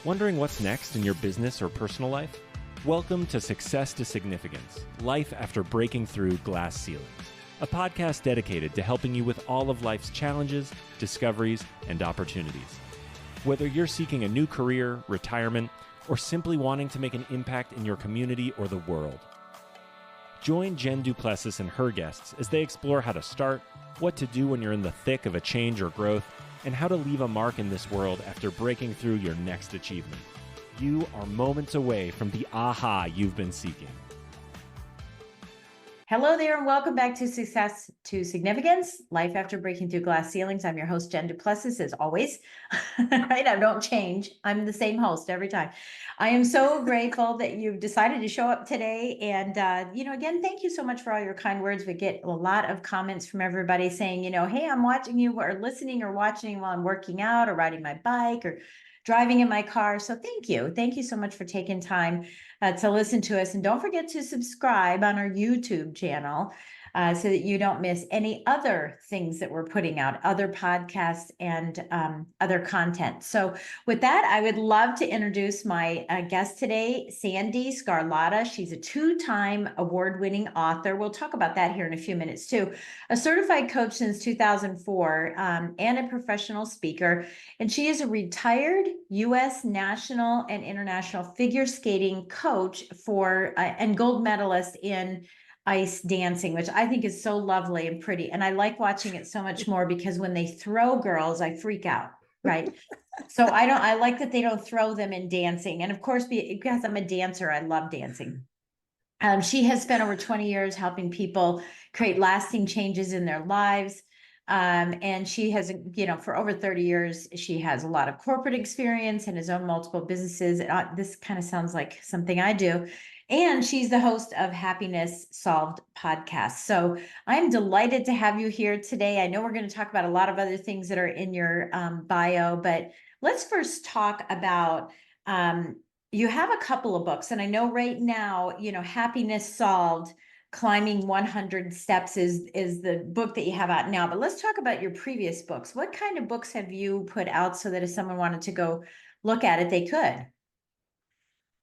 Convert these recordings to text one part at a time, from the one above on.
Wondering what's next in your business or personal life? Welcome to Success to Significance, Life After Breaking Through Glass Ceilings, a podcast dedicated to helping you with all of life's challenges, discoveries, and opportunities. Whether you're seeking a new career, retirement, or simply wanting to make an impact in your community or the world. Join Jen Duplessis and her guests as they explore how to start, what to do when you're in the thick of a change or growth, and how to leave a mark in this world after breaking through your next achievement. You are moments away from the aha you've been seeking. Hello there, and welcome back to Success to Significance, Life After Breaking Through Glass Ceilings. I'm your host, Jen Duplessis, as always. Right? I don't change. I'm the same host every time. I am so grateful that you've decided to show up today. And, again, thank you so much for all your kind words. We get a lot of comments from everybody saying, hey, I'm watching you or listening or watching while I'm working out or riding my bike or driving in my car. So thank you. Thank you so much for taking time to listen to us. And don't forget to subscribe on our YouTube channel so that you don't miss any other things that we're putting out, other podcasts and other content. So with that, I would love to introduce my guest today, Sandy Scarlatta. She's a two-time award-winning author. We'll talk about that here in a few minutes too. A certified coach since 2004 and a professional speaker. And she is a retired U.S. national and international figure skating coach for and gold medalist in ice dancing, which I think is so lovely and pretty. And I like watching it so much more because when they throw girls, I freak out, right? So I like that they don't throw them in dancing. And of course, because I'm a dancer, I love dancing. She has spent over 20 years helping people create lasting changes in their lives. And she has, for over 30 years, she has a lot of corporate experience and has owned multiple businesses. This kind of sounds like something I do. And she's the host of Happiness Solved podcast. So I'm delighted to have you here today. I know we're going to talk about a lot of other things that are in your bio, but let's first talk about, you have a couple of books, and I know right now, Happiness Solved, Climbing 100 Steps is the book that you have out now. But let's talk about your previous books. What kind of books have you put out so that if someone wanted to go look at it, they could?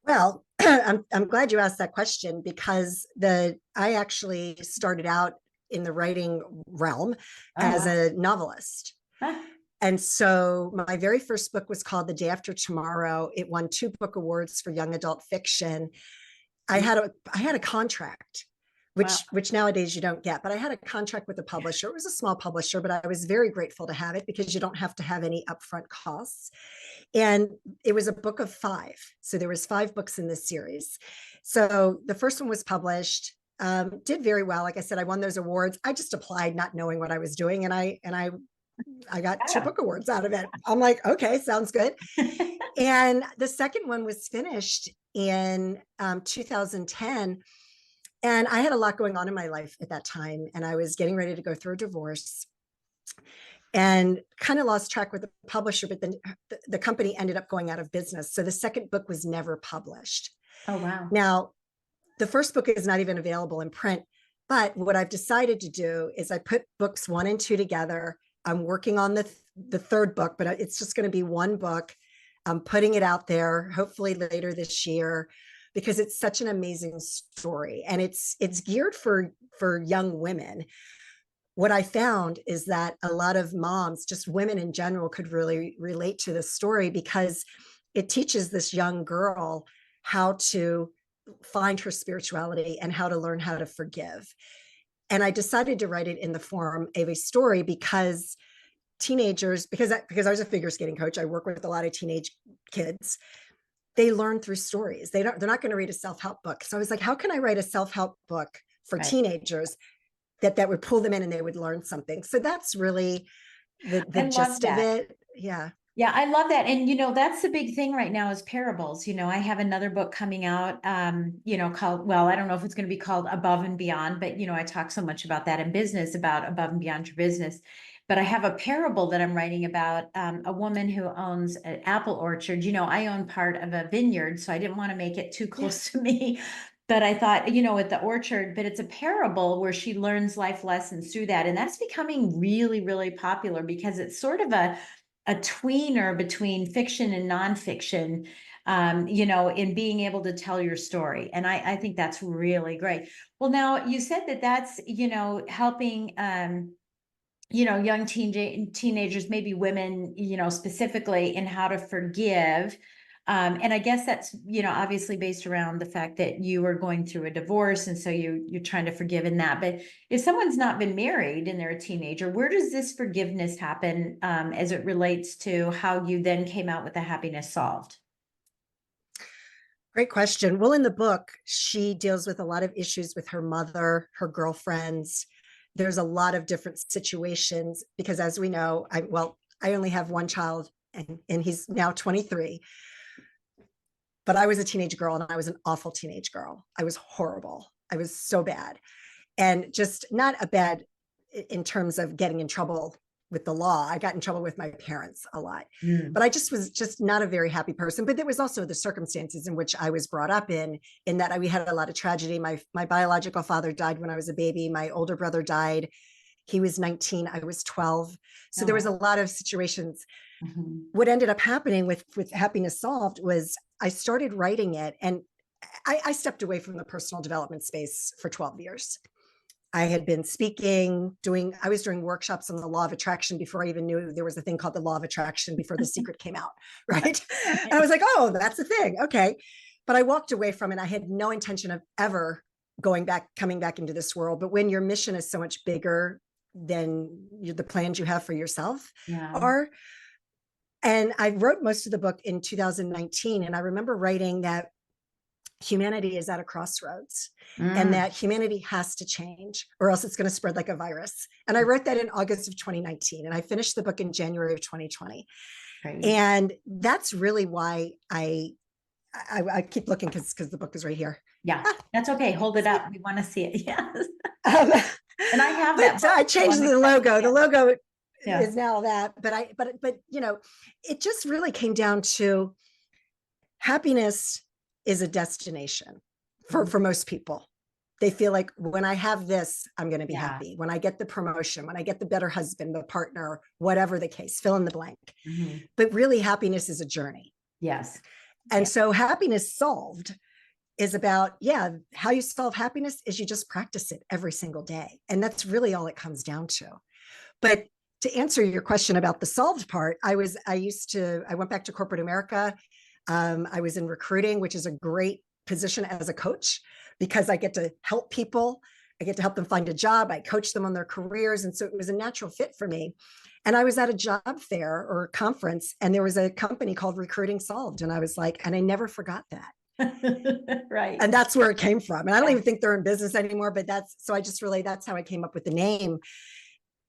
Well, I'm glad you asked that question because I actually started out in the writing realm as a novelist. Huh. And so my very first book was called The Day After Tomorrow. It won 2 book awards for young adult fiction. I had a contract, which nowadays you don't get, but I had a contract with a publisher. It was a small publisher, but I was very grateful to have it because you don't have to have any upfront costs. And it was a book of 5. So there was 5 books in this series. So the first one was published, did very well. Like I said, I won those awards. I just applied not knowing what I was doing. And I got 2 book awards out of it. I'm like, okay, sounds good. And the second one was finished in 2010. And I had a lot going on in my life at that time. And I was getting ready to go through a divorce and kind of lost track with the publisher, but then the company ended up going out of business. So the second book was never published. Oh, wow. Now, the first book is not even available in print, but what I've decided to do is I put books 1 and 2 together. I'm working on the third book, but it's just going to be one book. I'm putting it out there, hopefully later this year, because it's such an amazing story. And it's geared for young women. What I found is that a lot of moms, just women in general, could really relate to this story because it teaches this young girl how to find her spirituality and how to learn how to forgive. And I decided to write it in the form of a story because teenagers, because I was a figure skating coach, I work with a lot of teenage kids. They learn through stories. They're not going to read a self-help book. So I was like, how can I write a self-help book for teenagers that would pull them in and they would learn something? So that's really the gist of it. Yeah. Yeah, I love that. And, that's the big thing right now is parables. I have another book coming out, called, well, I don't know if it's going to be called Above and Beyond, but, I talk so much about that in business, about above and beyond your business. But I have a parable that I'm writing about a woman who owns an apple orchard. I own part of a vineyard, so I didn't want to make it too close to me. But I thought, with the orchard, but it's a parable where she learns life lessons through that. And that's becoming really, really popular because it's sort of a tweener between fiction and nonfiction, in being able to tell your story. And I think that's really great. Well, now you said that that's, helping, young teenagers, maybe women, specifically in how to forgive. And I guess that's, obviously based around the fact that you were going through a divorce. And so you're trying to forgive in that. But if someone's not been married and they're a teenager, where does this forgiveness happen, as it relates to how you then came out with the Happiness Solved? Great question. Well, in the book, she deals with a lot of issues with her mother, her girlfriends. There's a lot of different situations because, as we know, I only have one child, and he's now 23. But I was a teenage girl, and I was an awful teenage girl. I was horrible. I was so bad, and just not a bad in terms of getting in trouble with the law. I got in trouble with my parents a lot, but I just was just not a very happy person. But there was also the circumstances in which I was brought up in that we had a lot of tragedy. My biological father died when I was a baby. My older brother died. He was 19, I was 12. So there was a lot of situations. Mm-hmm. What ended up happening with Happiness Solved was I started writing it, and I stepped away from the personal development space for 12 years. I had been speaking, I was doing workshops on the law of attraction before I even knew there was a thing called the law of attraction, before The Secret came out, right? And I was like, oh, that's a thing. Okay. But I walked away from it. I had no intention of ever coming back into this world. But when your mission is so much bigger than the plans you have for yourself are. And I wrote most of the book in 2019. And I remember writing that humanity is at a crossroads and that humanity has to change or else it's going to spread like a virus. And I wrote that in August of 2019, and I finished the book in January of 2020. Right. And that's really why I keep looking because the book is right here. Yeah, that's okay. Hold it up. We want to see it. Yes. And I have that book, I changed the logo. The logo is now that, but it just really came down to happiness is a destination for most people. They feel like when I have this, I'm going to be happy. When I get the promotion, when I get the better husband, the partner, whatever the case, fill in the blank. Mm-hmm. But really, happiness is a journey. Yes. And so Happiness Solved is about, how you solve happiness is you just practice it every single day. And that's really all it comes down to. But to answer your question about the solved part, I went back to corporate America. I was in recruiting, which is a great position as a coach because I get to help people. I get to help them find a job. I coach them on their careers. And so it was a natural fit for me. And I was at a job fair or conference, and there was a company called Recruiting Solved. And I was like, and I never forgot that. Right. And that's where it came from. And I don't even think they're in business anymore, but that's how I came up with the name.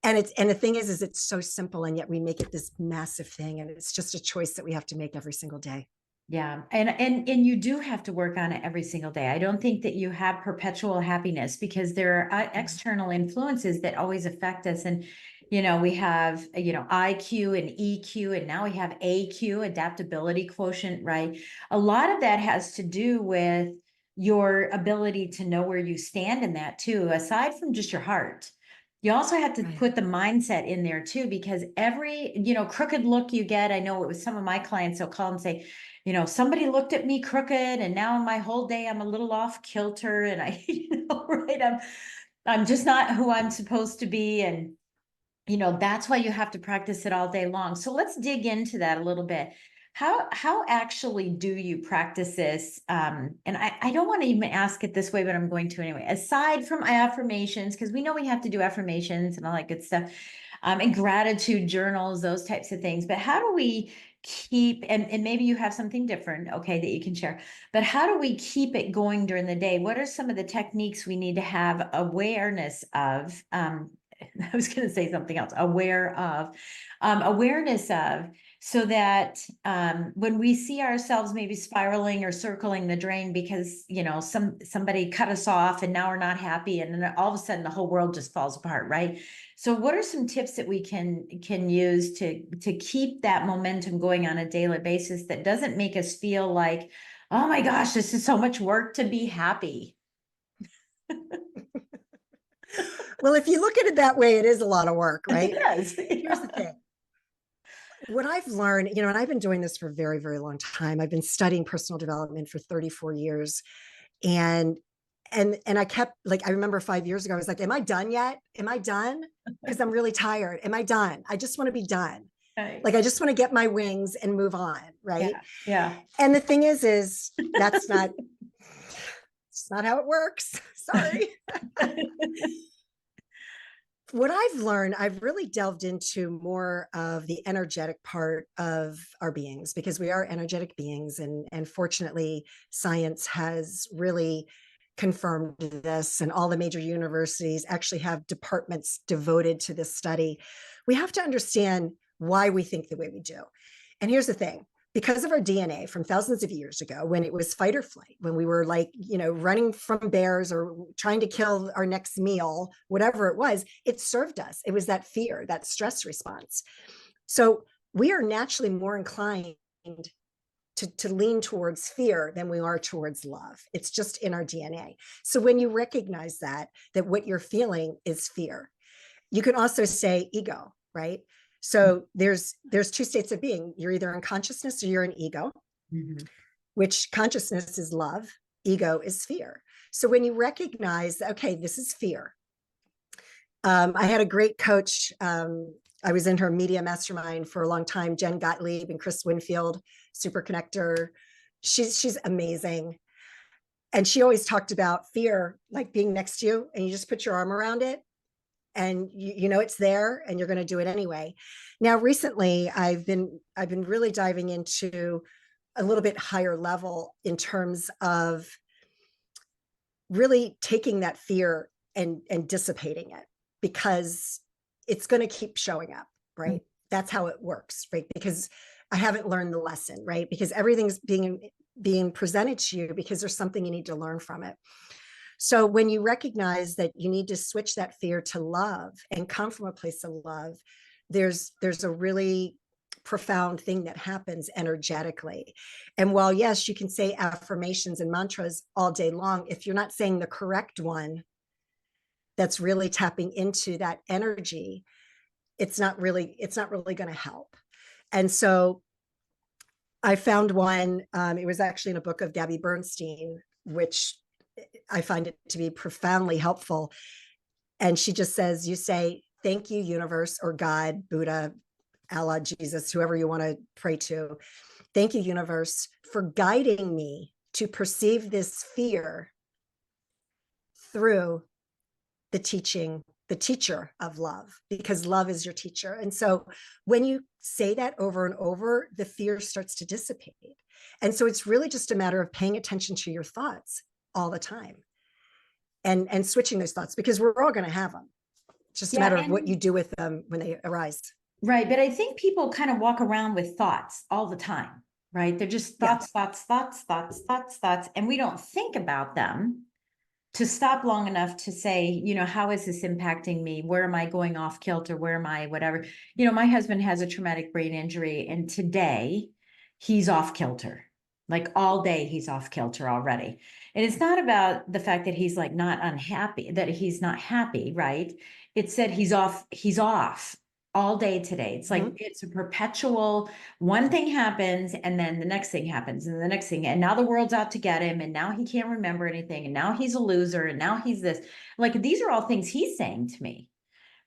And the thing is it's so simple, and yet we make it this massive thing. And it's just a choice that we have to make every single day. Yeah. And you do have to work on it every single day. I don't think that you have perpetual happiness because there are external influences that always affect us. And, we have, IQ and EQ, and now we have AQ, adaptability quotient, right? A lot of that has to do with your ability to know where you stand in that too, aside from just your heart. You also have to put the mindset in there too, because every, crooked look you get, I know it was some of my clients, they'll call and say, somebody looked at me crooked and now my whole day I'm a little off kilter and I'm just not who I'm supposed to be. And, that's why you have to practice it all day long. So let's dig into that a little bit. How actually do you practice this? And I don't want to even ask it this way, but I'm going to anyway. Aside from affirmations, because we know we have to do affirmations and all that good stuff, and gratitude journals, those types of things. But how do we keep, and maybe you have something different, okay, that you can share, but how do we keep it going during the day? What are some of the techniques we need to have awareness of? I was going to say something else, awareness of, so that when we see ourselves maybe spiraling or circling the drain because, somebody cut us off and now we're not happy, and then all of a sudden the whole world just falls apart, right? So what are some tips that we can use to keep that momentum going on a daily basis that doesn't make us feel like, oh my gosh, this is so much work to be happy? Well, if you look at it that way, it is a lot of work, right? It is. Here's the thing. What I've learned, and I've been doing this for a very, very long time. I've been studying personal development for 34 years. And I kept, like, I remember 5 years ago, I was like, am I done yet? Am I done? Because I'm really tired. Am I done? I just want to be done. Right. Like, I just want to get my wings and move on. Right. Yeah. And the thing is that's not, it's not how it works. Sorry. What I've learned, I've really delved into more of the energetic part of our beings, because we are energetic beings. And fortunately, science has really confirmed this, and all the major universities actually have departments devoted to this study. We have to understand why we think the way we do. And here's the thing. Because of our DNA from thousands of years ago, when it was fight or flight, when we were like, running from bears or trying to kill our next meal, whatever it was, it served us. It was that fear, that stress response. So we are naturally more inclined to lean towards fear than we are towards love. It's just in our DNA. So when you recognize that what you're feeling is fear, you can also say ego, right? So there's two states of being. You're either in consciousness or you're in ego, which consciousness is love, ego is fear. So when you recognize, okay, this is fear. I had a great coach. I was in her media mastermind for a long time, Jen Gottlieb and Chris Winfield, super connector. She's amazing. And she always talked about fear, like being next to you and you just put your arm around it. And it's there and you're going to do it anyway. Now, recently, I've been really diving into a little bit higher level in terms of really taking that fear and dissipating it, because it's going to keep showing up, right? That's how it works, right? Because I haven't learned the lesson, right? Because everything's being presented to you because there's something you need to learn from it. So when you recognize that you need to switch that fear to love and come from a place of love, there's a really profound thing that happens energetically. And while, yes, you can say affirmations and mantras all day long, if you're not saying the correct one that's really tapping into that energy, it's not really going to help. And so I found one, it was actually in a book of Gabby Bernstein, which I find it to be profoundly helpful. And she just says, you say, thank you, universe, or God, Buddha, Allah, Jesus, whoever you want to pray to. Thank you, universe, for guiding me to perceive this fear through the teacher of love, because love is your teacher. And so when you say that over and over, the fear starts to dissipate. And so it's really just a matter of paying attention to your thoughts all the time and switching those thoughts, because we're all going to have them. It's just a matter of what you do with them when they arise. Right. But I think people kind of walk around with thoughts all the time, right? They're just thoughts. And we don't think about them to stop long enough to say, how is this impacting me? Where am I going off kilter? Where am I, whatever? My husband has a traumatic brain injury, and today he's off kilter. Like all day he's off kilter already. And it's not about the fact that he's like not unhappy, that he's not happy, right? It's that he's off all day today. It's like, it's a perpetual, one thing happens and then the next thing happens and the next thing. And now the world's out to get him. And now he can't remember anything. And now he's a loser. And now he's this. Like, these are all things he's saying to me,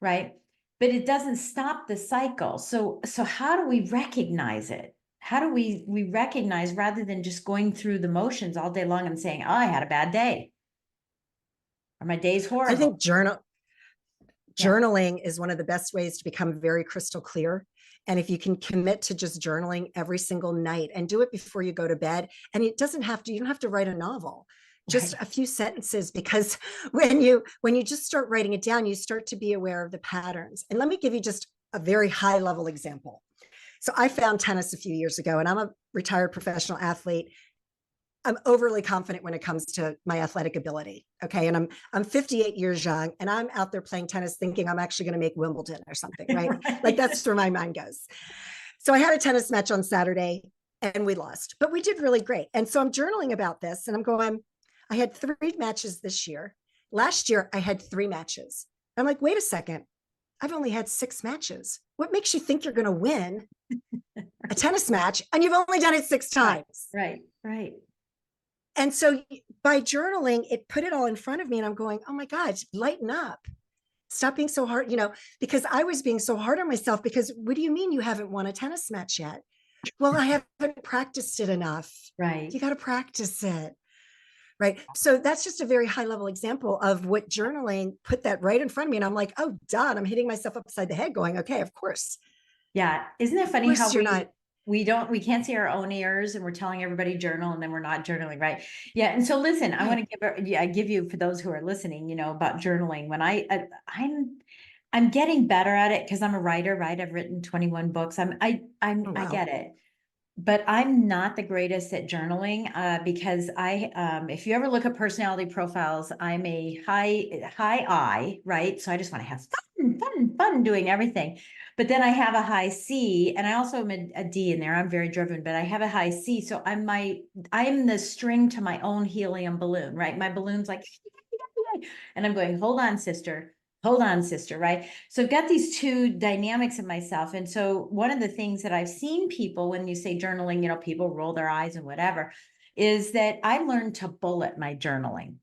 right? But it doesn't stop the cycle. So how do we recognize it? How do we recognize, rather than just going through the motions all day long and saying, oh, I had a bad day, or my day's horrible? I think journaling is one of the best ways to become very crystal clear. And if you can commit to just journaling every single night and do it before you go to bed, and you don't have to write a novel, just a few sentences, because when you just start writing it down, you start to be aware of the patterns. And let me give you just a very high level example. So I found tennis a few years ago, and I'm a retired professional athlete. I'm overly confident when it comes to my athletic ability. Okay. And I'm 58 years young, and I'm out there playing tennis thinking I'm actually going to make Wimbledon or something, right? Like, that's where my mind goes. So I had a tennis match on Saturday and we lost, but we did really great. And so I'm journaling about this, and I'm going, I had 3 matches this year. Last year I had 3 matches. I'm like, wait a second. I've only had 6 matches. What makes you think you're going to win a tennis match and you've only done it 6 times? Right. Right. And so by journaling, it put it all in front of me and I'm going, oh my God, lighten up. Stop being so hard, because I was being so hard on myself because what do you mean you haven't won a tennis match yet? Well, I haven't practiced it enough. Right. You got to practice it. Right. So that's just a very high level example of what journaling put that right in front of me. And I'm like, oh, done. I'm hitting myself upside the head going, okay, of course. Yeah. Isn't it funny Of how course you're not. we can't see our own ears and we're telling everybody journal and then we're not journaling, right? Yeah. And so listen, I want to give you, for those who are listening, about journaling. When I'm getting better at it because I'm a writer, right? I've written 21 books. Oh, I wow. get it. But I'm not the greatest at journaling because if you ever look at personality profiles, I'm a high I, right? So I just want to have fun doing everything. But then I have a high C, and I also am a D in there. I'm very driven, but I have a high C. So I'm the string to my own helium balloon, right? My balloon's like, and I'm going, hold on, sister. Hold on, sister, right? So I've got these two dynamics in myself. And so one of the things that I've seen people, when you say journaling, people roll their eyes and whatever, is that I learned to bullet my journaling,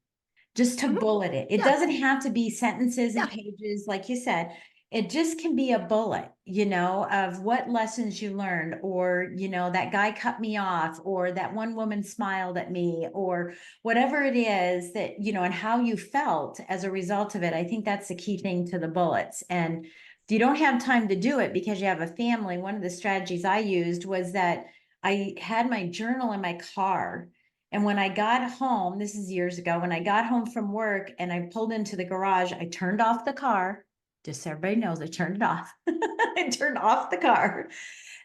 just to bullet it. It doesn't have to be sentences and pages, like you said. It just can be a bullet, of what lessons you learned, or, that guy cut me off, or that one woman smiled at me, or whatever it is that, and how you felt as a result of it. I think that's the key thing to the bullets. And if you don't have time to do it because you have a family, one of the strategies I used was that I had my journal in my car. And when I got home, this is years ago, when I got home from work and I pulled into the garage, I turned off the car. Just so everybody knows, I turned it off. I turned off the car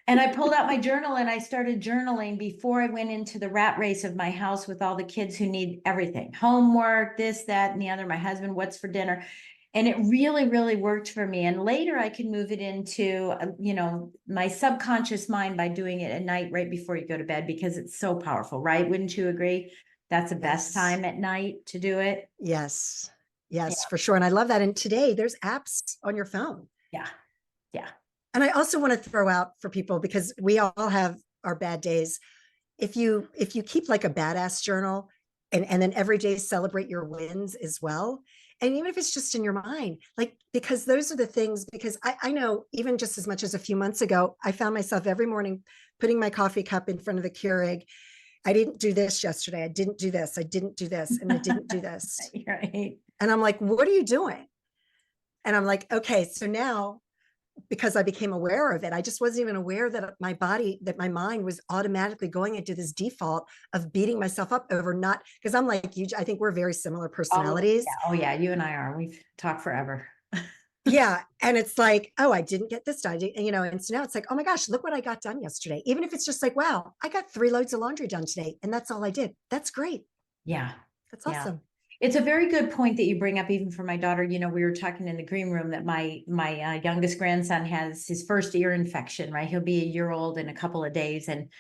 and I pulled out my journal and I started journaling before I went into the rat race of my house with all the kids who need everything, homework, this, that, and the other, my husband, what's for dinner. And it really, really worked for me. And later I could move it into, my subconscious mind by doing it at night, right before you go to bed, because it's so powerful, right? Wouldn't you agree? That's the best time at night to do it. Yes. Yes, for sure. And I love that. And today there's apps on your phone. Yeah. Yeah. And I also want to throw out for people, because we all have our bad days. If you keep like a badass journal and then every day celebrate your wins as well. And even if it's just in your mind, like, because those are the things, because I know even just as much as a few months ago, I found myself every morning putting my coffee cup in front of the Keurig. I didn't do this yesterday. I didn't do this. I didn't do this. And I didn't do this. Right. And I'm like, what are you doing? And I'm like, okay, so now, because I became aware of it, I just wasn't even aware that my mind was automatically going into this default of beating myself up over not, because I'm like you, I think we're very similar personalities. Oh yeah, you and I are. We've talked forever. Yeah. And it's like, oh, I didn't get this done. And so now it's like, oh my gosh, look what I got done yesterday. Even if it's just like, wow, I got 3 loads of laundry done today. And that's all I did. That's great. Yeah. That's awesome. It's a very good point that you bring up, even for my daughter. We were talking in the green room that my youngest grandson has his first ear infection, right? He'll be a year old in a couple of days. And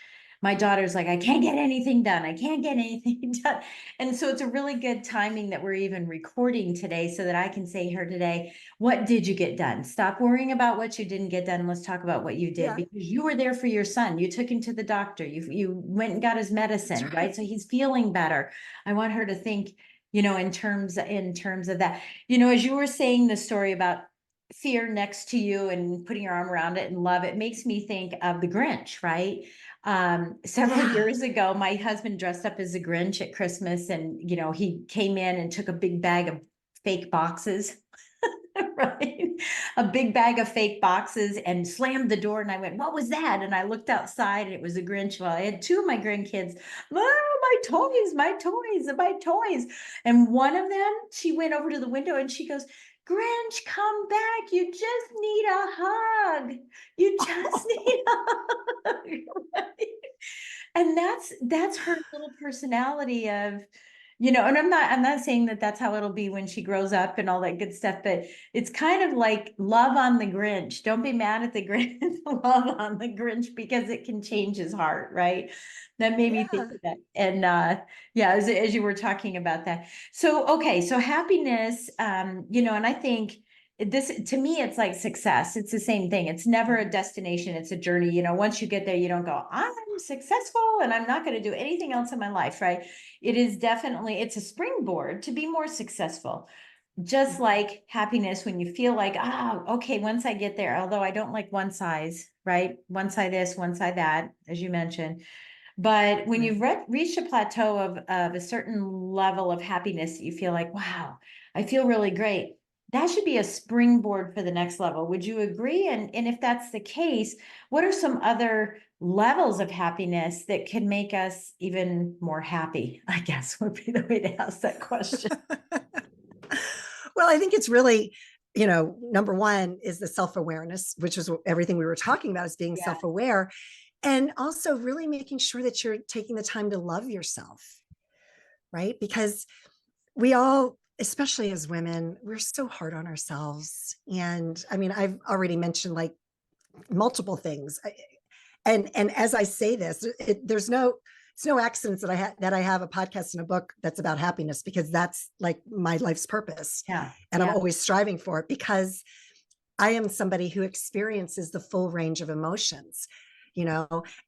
my daughter's like, I can't get anything done. I can't get anything done. And so it's a really good timing that we're even recording today so that I can say here today, what did you get done? Stop worrying about what you didn't get done. Let's talk about what you did, because you were there for your son. You took him to the doctor. You went and got his medicine, right? So he's feeling better. I want her to think, in terms of that, as you were saying the story about fear next to you and putting your arm around it and love, it makes me think of the Grinch, right? Several years ago, my husband dressed up as a Grinch at Christmas, and he came in and took a big bag of fake boxes, right? A big bag of fake boxes, and slammed the door. And I went, what was that? And I looked outside and it was a Grinch. Well, I had 2 of my grandkids, my toys, my toys, my toys. And one of them, she went over to the window and she goes, Grinch, come back. You just need a hug. You just need a hug. Right? And that's her little personality of, and I'm not saying that that's how it'll be when she grows up and all that good stuff, but it's kind of like love on the Grinch. Don't be mad at the Grinch, love on the Grinch, because it can change his heart, right? That made me think of that. And as you were talking about that. So, okay. So happiness, and I think this, to me, it's like success. It's the same thing. It's never a destination. It's a journey. You know, once you get there, you don't go, I'm successful and I'm not going to do anything else in my life, right? It is definitely, it's a springboard to be more successful. Just like happiness, when you feel like, okay, once I get there, although I don't like one size, right? One side this, one side that, as you mentioned. But when you've reached a plateau of a certain level of happiness, you feel like, wow, I feel really great. That should be a springboard for the next level. Would you agree? And if that's the case, what are some other levels of happiness that can make us even more happy? I guess would be the way to ask that question. Well, I think it's really, number one is the self-awareness, which is everything we were talking about, is being self-aware. And also really making sure that you're taking the time to love yourself, right? Because we all, especially as women, we're so hard on ourselves. And I mean, I've already mentioned like multiple things. And as I say this, it's no accident that I have a podcast and a book that's about happiness, because that's like my life's purpose. Yeah. And I'm always striving for it, because I am somebody who experiences the full range of emotions.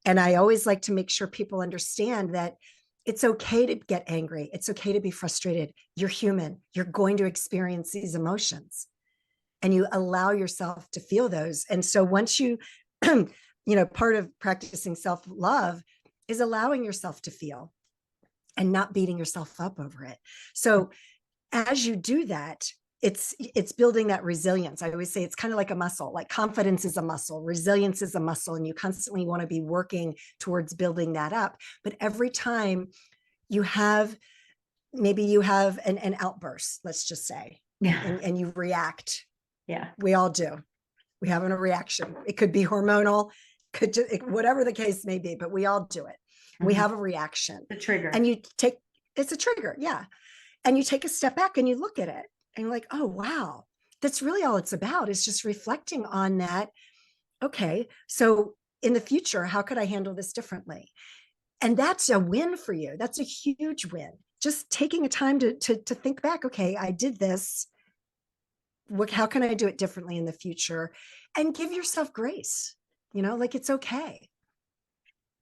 And I always like to make sure people understand that it's okay to get angry. It's okay to be frustrated. You're human. You're going to experience these emotions, and you allow yourself to feel those. And so once you, part of practicing self-love is allowing yourself to feel and not beating yourself up over it. So as you do that, it's building that resilience. I always say it's kind of like a muscle, like confidence is a muscle, resilience is a muscle, and you constantly want to be working towards building that up. But every time you have an outburst, let's just say, and you react. Yeah. We all do. We have a reaction. It could be hormonal, whatever the case may be, but we all do it. Mm-hmm. We have a reaction. The trigger. And it's a trigger. Yeah. And you take a step back and you look at it. And you're like, oh, wow, that's really all it's about, is just reflecting on that. Okay, so in the future, how could I handle this differently? And that's a win for you. That's a huge win. Just taking a time to think back. Okay, I did this. How can I do it differently in the future? And give yourself grace. Like it's okay.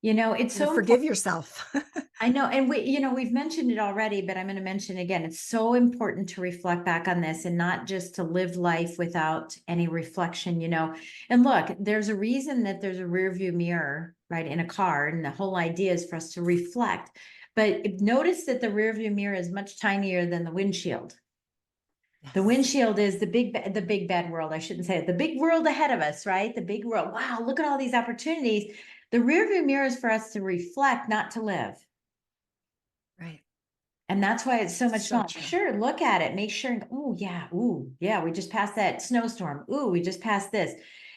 It's so forgive yourself. I know. And we've mentioned it already, but I'm going to mention again, it's so important to reflect back on this and not just to live life without any reflection, and look, there's a reason that there's a rear view mirror, right, in a car. And the whole idea is for us to reflect, but notice that the rear view mirror is much tinier than the windshield. Yes. The windshield is the big bad world. I shouldn't say it. The big world ahead of us, right? The big world. Wow, look at all these opportunities. The rear view mirror is for us to reflect, not to live. Right. And that's why it's so much fun. Sure, look at it. Make sure, oh yeah, we just passed that snowstorm. Ooh, we just passed this,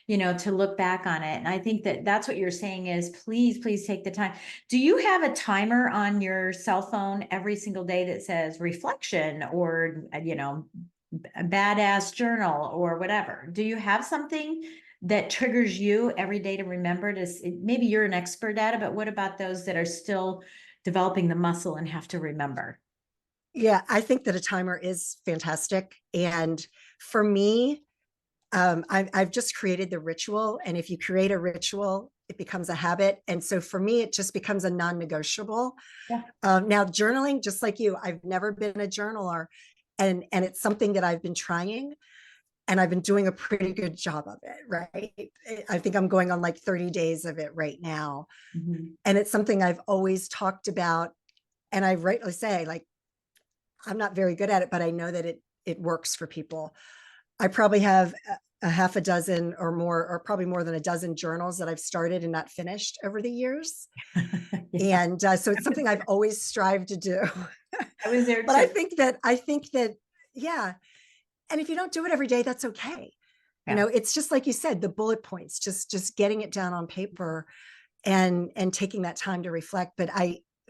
to look back on it. And I think that that's what you're saying is please take the time. Do you have a timer on your cell phone every single day that says reflection or, a badass journal or whatever? Do you have something that triggers you every day to remember maybe you're an expert at it, but what about those that are still developing the muscle and have to remember? Yeah, I think that a timer is fantastic. And for me, I've just created the ritual. And if you create a ritual, it becomes a habit. And so for me, it just becomes a non-negotiable. Yeah. Now journaling, just like you, I've never been a journaler, and it's something that I've been trying. And I've been doing a pretty good job of it, right? I think I'm going on like 30 days of it right now. Mm-hmm. And it's something I've always talked about. And I rightly say, like, I'm not very good at it, but I know that it works for people. I probably have a half a dozen or more, or probably more than a dozen journals that I've started and not finished over the years. Yeah. And so it's something I've always strived to do. I was there too. But I think that, yeah. And if you don't do it every day, that's okay. Yeah. It's just like you said, the bullet points, just getting it down on paper and taking that time to reflect. But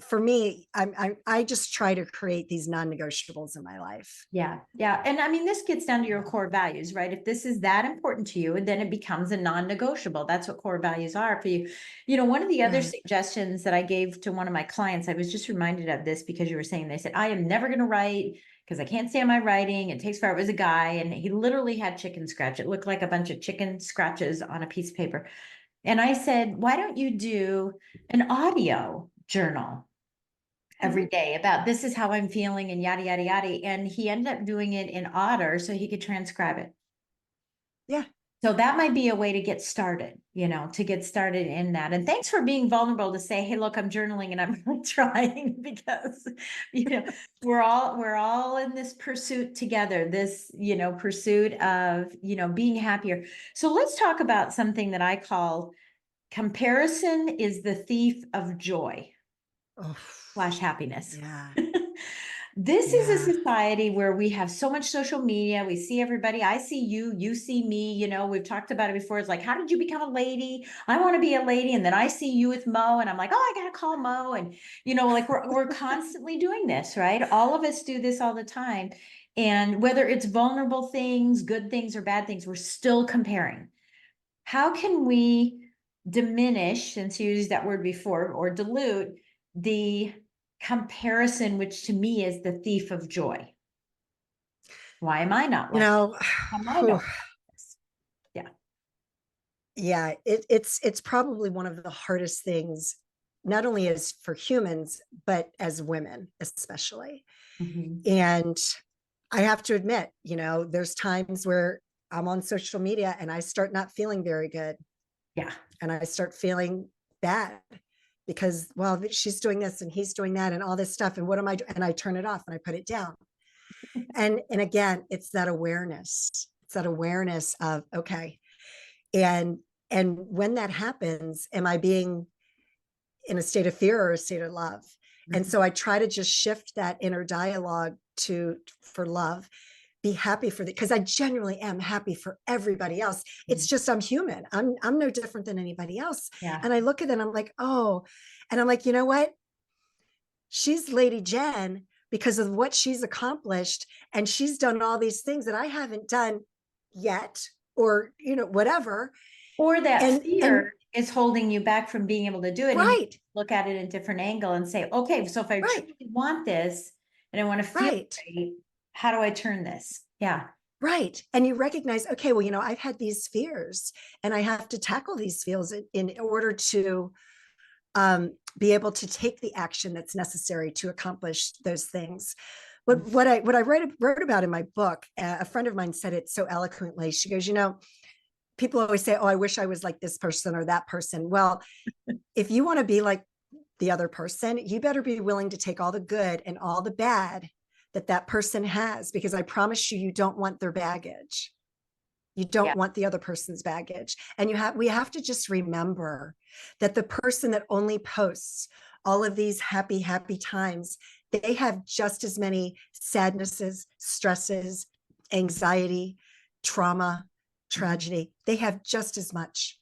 for me, I just try to create these non-negotiables in my life. Yeah. Yeah. And I mean, this gets down to your core values, right? If this is that important to you, then it becomes a non-negotiable. That's what core values are for you. One of the other suggestions that I gave to one of my clients, I was just reminded of this because you were saying, they said, I am never going to write, because I can't stand my writing. It takes forever. It was a guy, and he literally had chicken scratch. It looked like a bunch of chicken scratches on a piece of paper. And I said, why don't you do an audio journal every day about this is how I'm feeling and yada, yada, yada. And he ended up doing it in Otter so he could transcribe it. Yeah. So that might be a way to get started, to get started in that. And thanks for being vulnerable to say, hey, look, I'm journaling and I'm really trying, because, we're all in this pursuit together, this, pursuit of, being happier. So let's talk about something that I call comparison is the thief of joy Oh, / happiness. yeah. This is a Yeah. society where we have so much social media. We see everybody. I see you, you see me, we've talked about it before. It's like, how did you become a lady? I want to be a lady. And then I see you with Mo and I'm like, oh, I got to call Mo. And, like we're constantly doing this, right? All of us do this all the time. And whether it's vulnerable things, good things, or bad things, we're still comparing. How can we diminish, since you used that word before, or dilute the comparison, which to me is the thief of joy? Why am I not like How am I not like this? Yeah. Yeah, it's probably one of the hardest things, not only as for humans, but as women, especially. Mhm. And I have to admit, there's times where I'm on social media and I start not feeling very good. Yeah. And I start feeling bad because, well, she's doing this and he's doing that and all this stuff. And what am I doing? And I turn it off and I put it down. And again, it's that awareness. It's that awareness of, okay. And when that happens, am I being in a state of fear or a state of love? Mm-hmm. And so I try to just shift that inner dialogue for love, be happy for because I genuinely am happy for everybody else. It's just, I'm human. I'm no different than anybody else. Yeah. And I look at it and I'm like, oh, and I'm like, you know what? She's Lady Jen because of what she's accomplished. And she's done all these things that I haven't done yet, or, whatever. Or that fear is holding you back from being able to do it. Right. And look at it in a different angle and say, okay, so if I truly want this and I want to feel great, how do I turn this? Yeah. Right. And you recognize, okay, well, I've had these fears and I have to tackle these fears in order to be able to take the action that's necessary to accomplish those things. But what I wrote about in my book, a friend of mine said it so eloquently. She goes, people always say, oh, I wish I was like this person or that person. Well, if you want to be like the other person, you better be willing to take all the good and all the bad that person has, because I promise you, you don't want their baggage. You don't want the other person's baggage. And we have to just remember that the person that only posts all of these happy, happy times, they have just as many sadnesses, stresses, anxiety, trauma, tragedy. They have just as much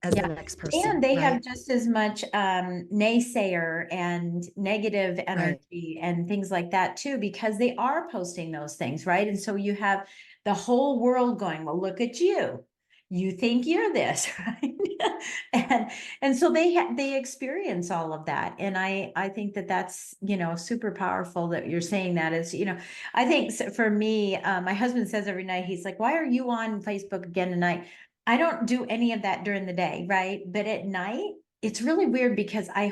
as the next person. And they have just as much naysayer and negative energy and things like that too, because they are posting those things, right? And so you have the whole world going, well, look at you. You think you're this, right? and so they experience all of that. And I think that's, super powerful that you're saying that is, I think for me, my husband says every night, he's like, why are you on Facebook again tonight? I don't do any of that during the day, right? But at night, it's really weird because I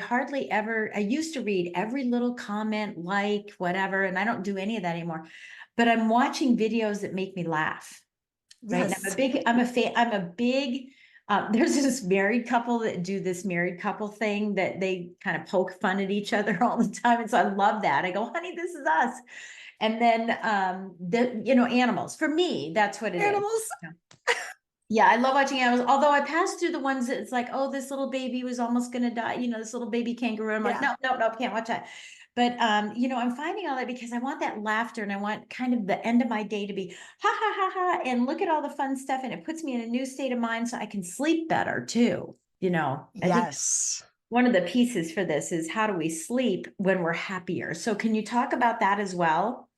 used to read every little comment, like whatever, and I don't do any of that anymore. But I'm watching videos that make me laugh. Right. Yes. And I'm a big, there's this married couple that do this married couple thing that they kind of poke fun at each other all the time. And so I love that. I go, honey, this is us. And then, animals, for me, that's what it is. Yeah, I love watching animals. Although I passed through the ones that it's like, oh, this little baby was almost going to die. This little baby kangaroo. I'm like, no, can't watch that. But, I'm finding all that because I want that laughter and I want kind of the end of my day to be ha, ha, ha, ha, and look at all the fun stuff. And it puts me in a new state of mind so I can sleep better too. I think one of the pieces for this is how do we sleep when we're happier? So can you talk about that as well?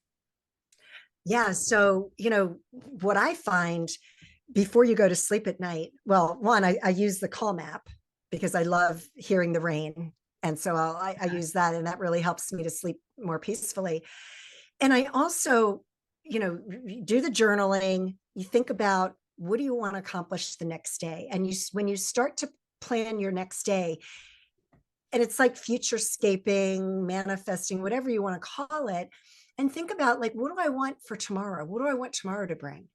Yeah. So, what I find before you go to sleep at night, well, one, I use the Calm app because I love hearing the rain. And so I use that, and that really helps me to sleep more peacefully. And I also, do the journaling. You think about, what do you want to accomplish the next day? And when you start to plan your next day, and it's like futurescaping, manifesting, whatever you want to call it, and think about, like, what do I want for tomorrow? What do I want tomorrow to bring?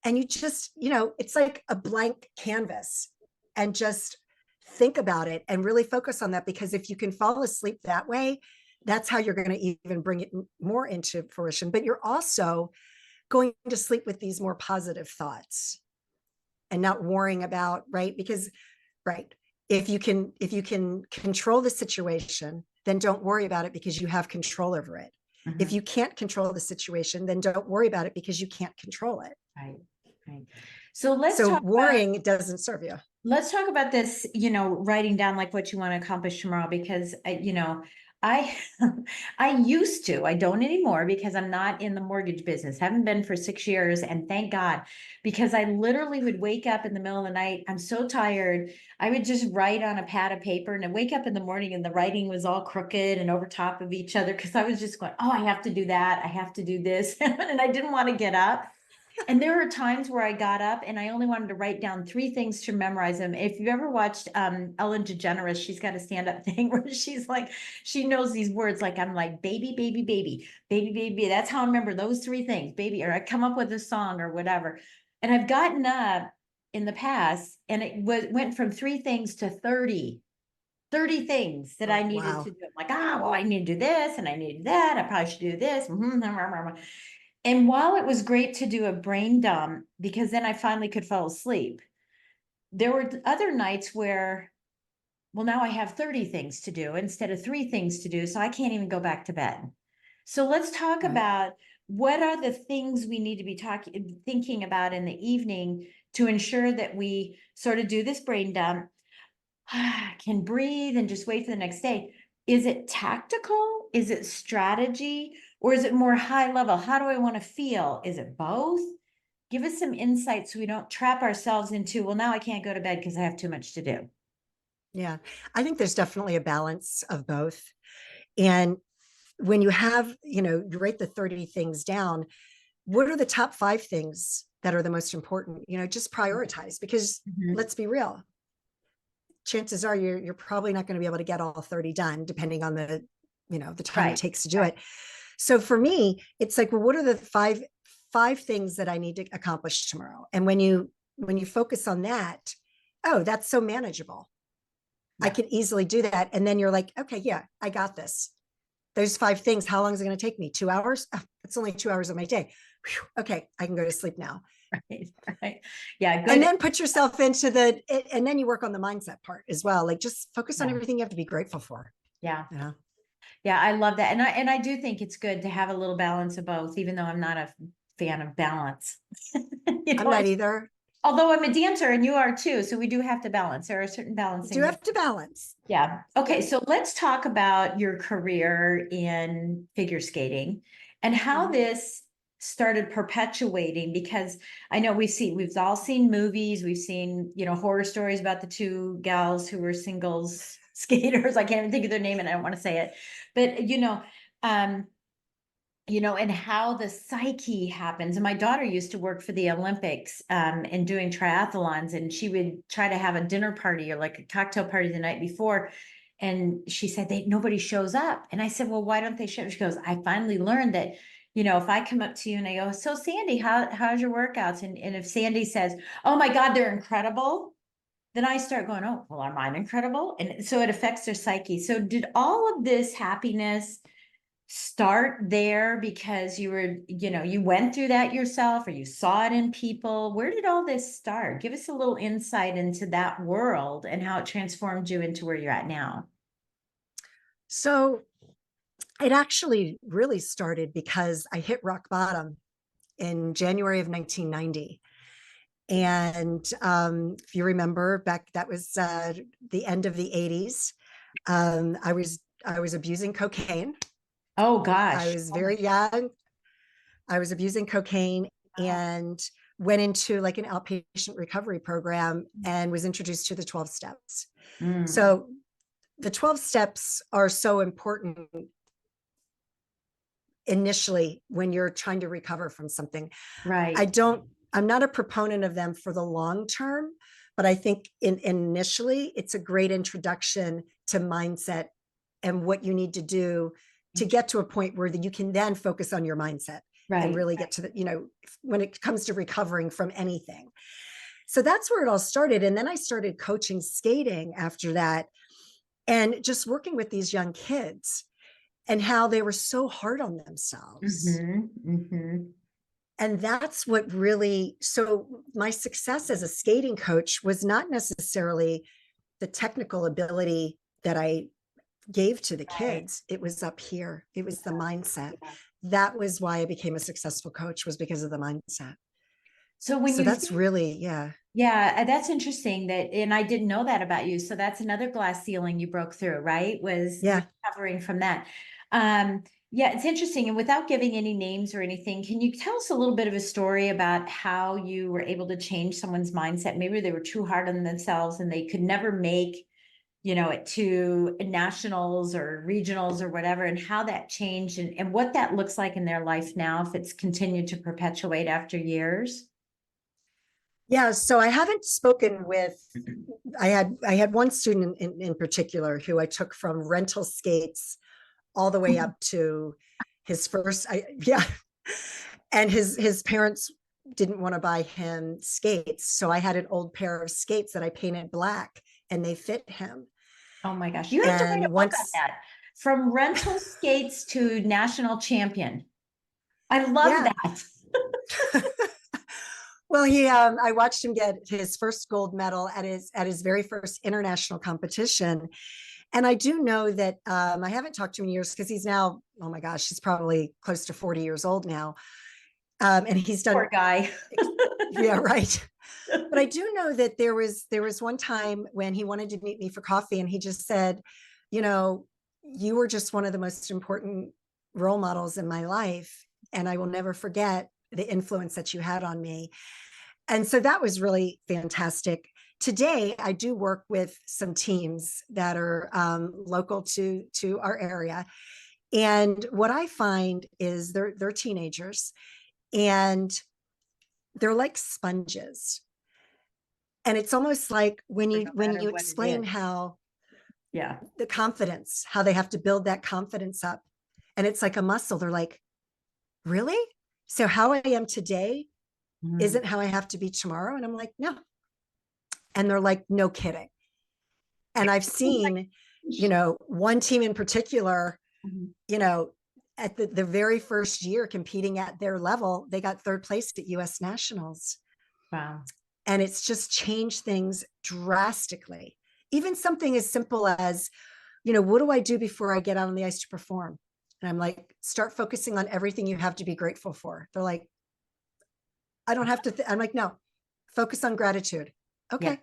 And you just, it's like a blank canvas, and just think about it and really focus on that, because if you can fall asleep that way, that's how you're going to even bring it more into fruition. But you're also going to sleep with these more positive thoughts and not worrying about, right? Because, right, if you can control the situation, then don't worry about it, because you have control over it. Mhm. If you can't control the situation, then don't worry about it, because you can't control it. Right, right. So let's So talk about, worrying doesn't serve you. let's talk about this, writing down like what you want to accomplish tomorrow, because I I used to, I don't anymore, because I'm not in the mortgage business, haven't been for 6 years, and thank God, because I literally would wake up in the middle of the night, I'm so tired, I would just write on a pad of paper, and I'd wake up in the morning and the writing was all crooked and over top of each other, because I was just going, oh, I have to do that, I have to do this, and I didn't want to get up. And there are times where I got up and I only wanted to write down 3 things to memorize them. If you've ever watched Ellen DeGeneres, she's got a stand-up thing where she's like, she knows these words. Like, I'm like, baby, baby, baby, baby, baby. That's how I remember those 3 things, baby, or I come up with a song or whatever. And I've gotten up in the past, and it went from 3 things to 30 things that I needed Wow. to do. I'm like, well, I need to do this and I need to do that. I probably should do this. And while it was great to do a brain dump, because then I finally could fall asleep, there were other nights where, well, now I have 30 things to do instead of 3 things to do, so I can't even go back to bed. So let's talk Right. about, what are the things we need to be thinking about in the evening to ensure that we sort of do this brain dump, can breathe and just wait for the next day. Is it tactical? Is it strategy? Or is it more high level? How do I want to feel? Is it both? Give us some insight so we don't trap ourselves into, well, now I can't go to bed because I have too much to do. Yeah. I think there's definitely a balance of both. And when you have, you write the 30 things down, what are the top 5 things that are the most important? Just prioritize, because Mhm. let's be real. Chances are you're probably not going to be able to get all 30 done, depending on the time it Right. takes to do it. So for me, it's like, well, what are the five things that I need to accomplish tomorrow? And when you focus on that, oh, that's so manageable. I Yeah. can easily do that. And then you're like, okay, yeah, I got this. Those 5 things, how long is it going to take me? 2 hours? Oh, it's only 2 hours of my day. Whew, okay, I can go to sleep now. Right. Right. Yeah. Good. And then put yourself into and then you work on the mindset part as well. Like, just focus on Yeah. everything you have to be grateful for. Yeah. Yeah. Yeah. I love that. And I do think it's good to have a little balance of both, even though I'm not a fan of balance. I'm not either. Although I'm a dancer and you are too, so we do have to balance. There are certain You balancing. do have to balance. Yeah. Okay. Yeah. So let's talk about your career in figure skating and how Mhm. this started perpetuating, because I know we've all seen movies, we've seen, horror stories about the 2 gals who were singles skaters. I can't even think of their name and I don't want to say it, but um, and how the psyche happens. And my daughter used to work for the Olympics, and doing triathlons, and she would try to have a dinner party or like a cocktail party the night before. And she said nobody shows up. And I said, well, why don't they show up? She goes, I finally learned that, if I come up to you and I go, so Sandy, how's your workouts? And if Sandy says, oh my God, they're incredible, then I start going, oh, well, are mine incredible? And so it affects their psyche. So did all of this happiness start there because you went through that yourself, or you saw it in people? Where did all this start? Give us a little insight into that world and how it transformed you into where you're at now. So it actually really started because I hit rock bottom in January of 1990. And if you remember back, that was the end of the 80s. I was abusing cocaine. Oh I gosh. was very young. I was abusing cocaine and went into like an outpatient recovery program and was introduced to the 12 steps. Mm. So the 12 steps are so important initially when you're trying to recover from something. Right. I'm not a proponent of them for the long term, but I think initially it's a great introduction to mindset and what you need to do to get to a point where you can then focus on your mindset and really get to when it comes to recovering from anything. So that's where it all started. And then I started coaching skating after that, and just working with these young kids and how they were so hard on themselves. And that's what really, so my success as a skating coach was not necessarily the technical ability that I gave to the kids. It was up here. It was the mindset. That was why I became a successful coach, was because of the mindset. So that's really, yeah. Yeah, that's interesting and I didn't know that about you. So that's another glass ceiling you broke through, right? Was recovering from that. Yeah, it's interesting. And without giving any names or anything, can you tell us a little bit of a story about how you were able to change someone's mindset? Maybe they were too hard on themselves and they could never make, it to nationals or regionals or whatever, and how that changed and what that looks like in their life now, if it's continued to perpetuate after years. Yeah, so I haven't spoken with, I had one student in particular who I took from rental skates all the way up to his first, and his parents didn't want to buy him skates. So I had an old pair of skates that I painted black and they fit him. Oh my gosh, you have to write a book on that. From rental skates to national champion. I love that. Well, I watched him get his first gold medal at his very first international competition. And I do know that I haven't talked to him in years because he's now, oh my gosh, he's probably close to 40 years old now. And he's done. Poor guy. Yeah, right. But I do know that there was one time when he wanted to meet me for coffee and he just said, you were just one of the most important role models in my life. And I will never forget the influence that you had on me. And so that was really fantastic. Today, I do work with some teams that are local to our area. And what I find is they're teenagers and they're like sponges. And it's almost like when you explain how the confidence, how they have to build that confidence up. And it's like a muscle. They're like, really? So how I am today isn't how I have to be tomorrow. And I'm like, no. And they're like, no kidding. And I've seen, one team in particular, at the very first year competing at their level, they got third place at US Nationals. Wow. And it's just changed things drastically. Even something as simple as, what do I do before I get out on the ice to perform? And I'm like, start focusing on everything you have to be grateful for. They're like, I don't have to. I'm like, no, focus on gratitude. Okay. Yeah.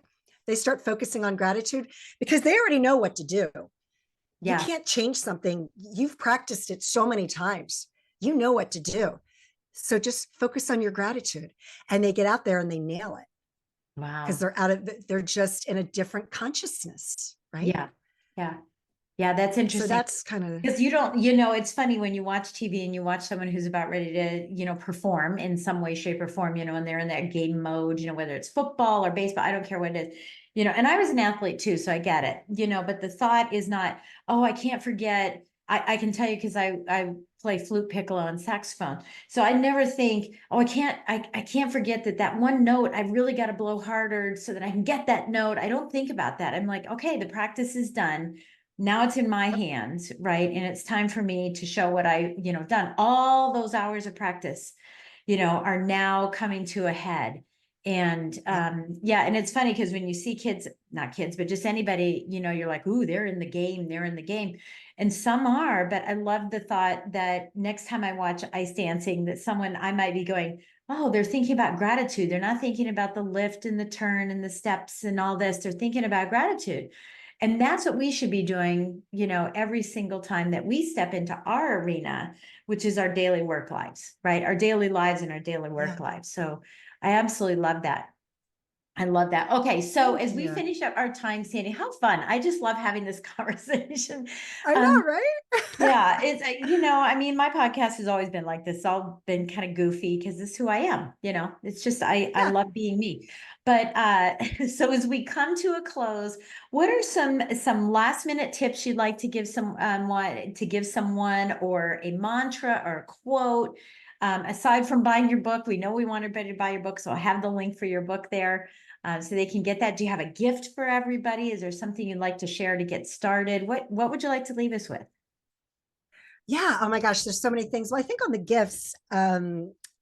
They start focusing on gratitude because they already know what to do. Yeah. You can't change something. You've practiced it so many times. You know what to do. So just focus on your gratitude. And they get out there and they nail it. Wow. Because they're just in a different consciousness, right? Yeah. Yeah. Yeah, that's interesting. So that's kind of, because you don't, it's funny when you watch TV and you watch someone who's about ready to, perform in some way, shape or form, and they're in that game mode, whether it's football or baseball, I don't care what it is, and I was an athlete too, so I get it, but the thought is not, oh, I can't forget. I can tell you because I play flute, piccolo, and saxophone. So I never think, oh, I can't forget that one note, I've really got to blow harder so that I can get that note. I don't think about that. I'm like, okay, the practice is done. Now it's in my hands, right? And it's time for me to show what I, done. All those hours of practice, are now coming to a head. And and it's funny because when you see kids, not kids, but just anybody, you're like, ooh, they're in the game. And some are, but I love the thought that next time I watch ice dancing, that I might be going, oh, they're thinking about gratitude. They're not thinking about the lift and the turn and the steps and all this. They're thinking about gratitude. And that's what we should be doing, every single time that we step into our arena, which is our daily work lives, right? Our daily lives and our daily work lives. So I absolutely love that. I love that. Okay, so as we Yeah. finish up our time, Sandy, how fun. I just love having this conversation. I Um, know, right? yeah, it's, I mean, my podcast has always been like this. It's all been kind of goofy because this is who I am, it's just, I Yeah. love being me. But, so as we come to a close, what are some last minute tips you'd like to give someone, or a mantra or a quote? Aside from buying your book, we know we want everybody to buy your book, so I'll have the link for your book there. So they can get that. Do you have a gift for everybody? Is there something you'd like to share to get started? What would you like to leave us with? Yeah. Oh my gosh, there's so many things. Well, I think on the gifts,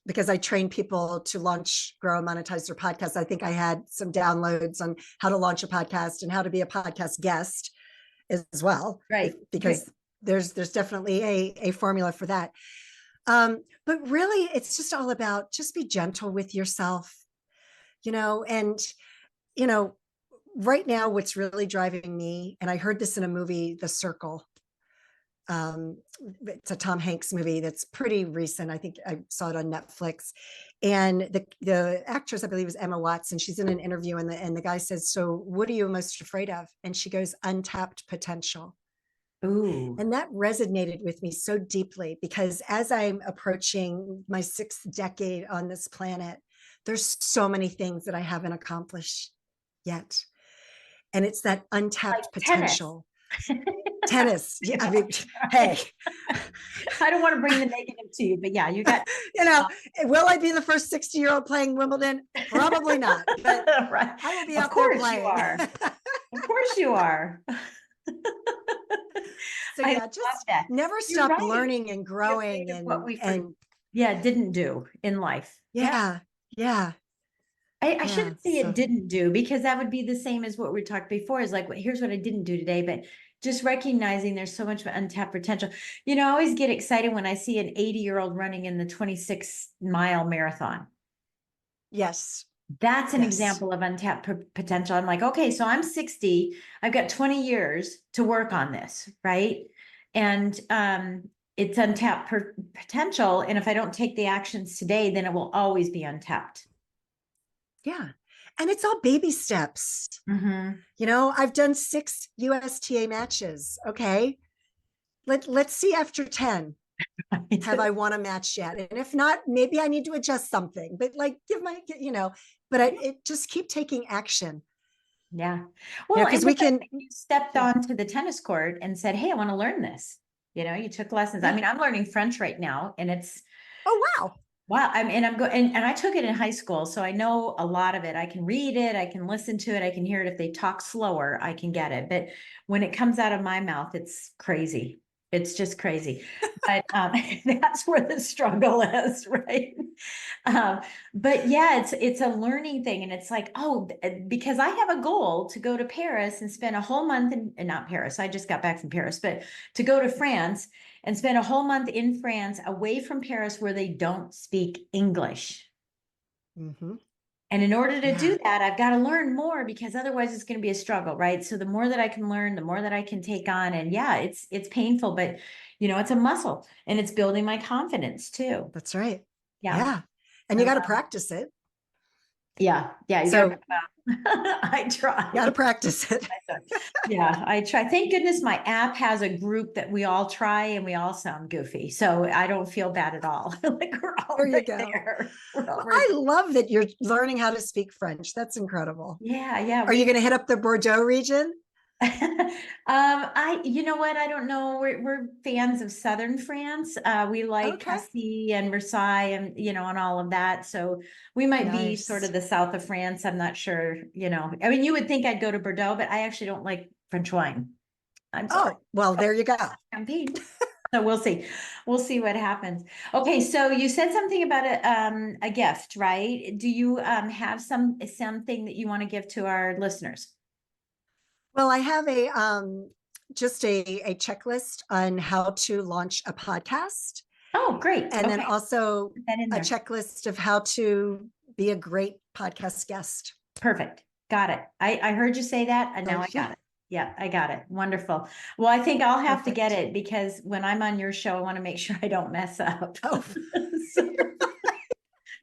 because I train people to launch, grow, and monetize their podcast, I think I had some downloads on how to launch a podcast and how to be a podcast guest as well. Right. Because there's definitely a formula for that. But really, it's just all about just be gentle with yourself, and, you know, right now, what's really driving me, and I heard this in a movie, The Circle. It's a Tom Hanks movie that's pretty recent. I think I saw it on Netflix. And the actress, I believe, is Emma Watson. She's in an interview, and the guy says, "So what are you most afraid of?" And she goes, "Untapped potential." Ooh. And that resonated with me so deeply, because as I'm approaching my 6th decade on this planet, there's so many things that I haven't accomplished yet. And it's that untapped Like tennis. potential. Tennis. Yeah, I mean, hey, I don't want to bring the negative to you, but yeah, you got, will I be the first 60-year-old playing Wimbledon? Probably not, but right. I will be Of out there course you playing. are. Of course you are. So I yeah, love just that. never You're stop right. learning and Be growing afraid of what we and didn't do in life. yeah. I Yeah. shouldn't say So it didn't do, because that would be the same as what we talked before, is like, here's what I didn't do today, but just recognizing there's so much untapped potential. I always get excited when I see an 80-year-old running in the 26-mile marathon. yes. That's an Yes. example of untapped potential. I'm like, okay, so I'm 60. I've got 20 years to work on this, right? And it's untapped potential. And if I don't take the actions today, then it will always be untapped. Yeah. And it's all baby steps. Mhm. I've done 6 USTA matches. Okay. Let's see after 10. Have I won a match yet? And if not, maybe I need to adjust something, but like it just keep taking action. Yeah. Well, because and we can, you stepped onto the tennis court and said, hey, I want to learn this. You took lessons. I mean, I'm learning French right now, and it's, oh, wow. wow. I'm going, and I took it in high school, so I know a lot of it. I can read it, I can listen to it, I can hear it. If they talk slower, I can get it. But when it comes out of my mouth, it's crazy. It's just crazy. But that's where the struggle is, right? But yeah, it's a learning thing. And it's like, oh, because I have a goal to go to Paris and spend a whole month in not Paris. I just got back from Paris, but to go to France and spend a whole month in France, away from Paris, where they don't speak English. Mm-hmm. And in order to do that, I've got to learn more, because otherwise it's going to be a struggle, right? So the more that I can learn, the more that I can take on. And yeah, it's painful, but it's a muscle, and it's building my confidence too. That's right. Yeah. Yeah. And you got to practice it. Yeah. Yeah. So I try. You got to practice it. Yeah, I try. Thank goodness my app has a group that we all try, and we all sound goofy. So I don't feel bad at all. Like we're all there you right go. there. I love that you're learning how to speak French. That's incredible. Yeah. Yeah. Are you going to hit up the Bordeaux region? You know what? I don't know. We're fans of Southern France. We like Cassis and Versailles and, and all of that. So we might be sort of the south of France. I'm not sure, I mean, you would think I'd go to Bordeaux, but I actually don't like French wine. I'm sorry. Oh, well, there you go. Champagne. So we'll see. We'll see what happens. Okay. So you said something about a gift, right? Do you have something that you want to give to our listeners? Well, I have just a checklist on how to launch a podcast. Oh, great. And then also a checklist of how to be a great podcast guest. Perfect. Got it. I heard you say that, and now I got it. Yeah, I got it. Wonderful. Well, I think I'll have to get it, because when I'm on your show, I want to make sure I don't mess up. Oh.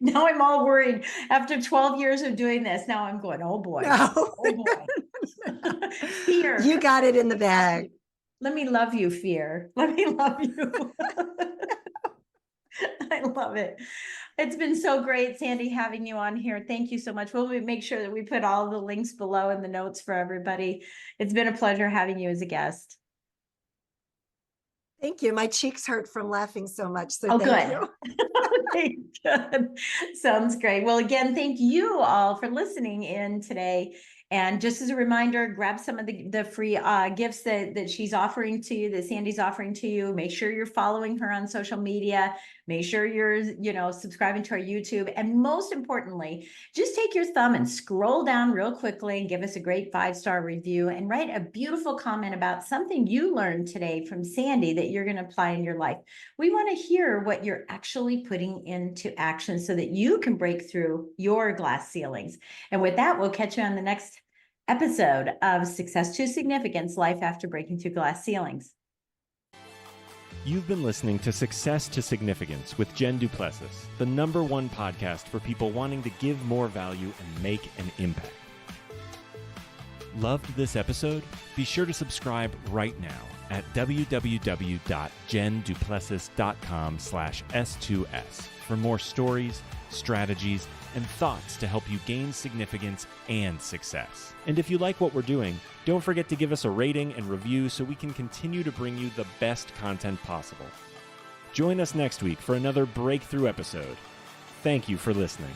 Now I'm all worried. After 12 years of doing this, now I'm going, oh boy, No. oh boy. Fear. You got it in the bag. Let me love you, fear. Let me love you. I love it. It's been so great, Sandy, having you on here. Thank you so much. We'll make sure that we put all the links below in the notes for everybody. It's been a pleasure having you as a guest. Thank you. My cheeks hurt from laughing so much. So Oh, thank good. you. Okay, good. Sounds great. Well, again, thank you all for listening in today. And just as a reminder, grab some of the free gifts that she's offering to you, that Sandy's offering to you. Make sure you're following her on social media. Make sure you're, subscribing to our YouTube. And most importantly, just take your thumb and scroll down real quickly and give us a great 5-star review and write a beautiful comment about something you learned today from Sandy that you're going to apply in your life. We want to hear what you're actually putting into action so that you can break through your glass ceilings. And with that, we'll catch you on the next episode of Success to Significance, Life After Breaking Through Glass Ceilings. You've been listening to Success to Significance with Jen Duplessis, the #1 podcast for people wanting to give more value and make an impact. Loved this episode? Be sure to subscribe right now at www.jenduplessis.com/S2S for more stories, strategies, and thoughts to help you gain significance and success. And if you like what we're doing, don't forget to give us a rating and review so we can continue to bring you the best content possible. Join us next week for another breakthrough episode. Thank you for listening.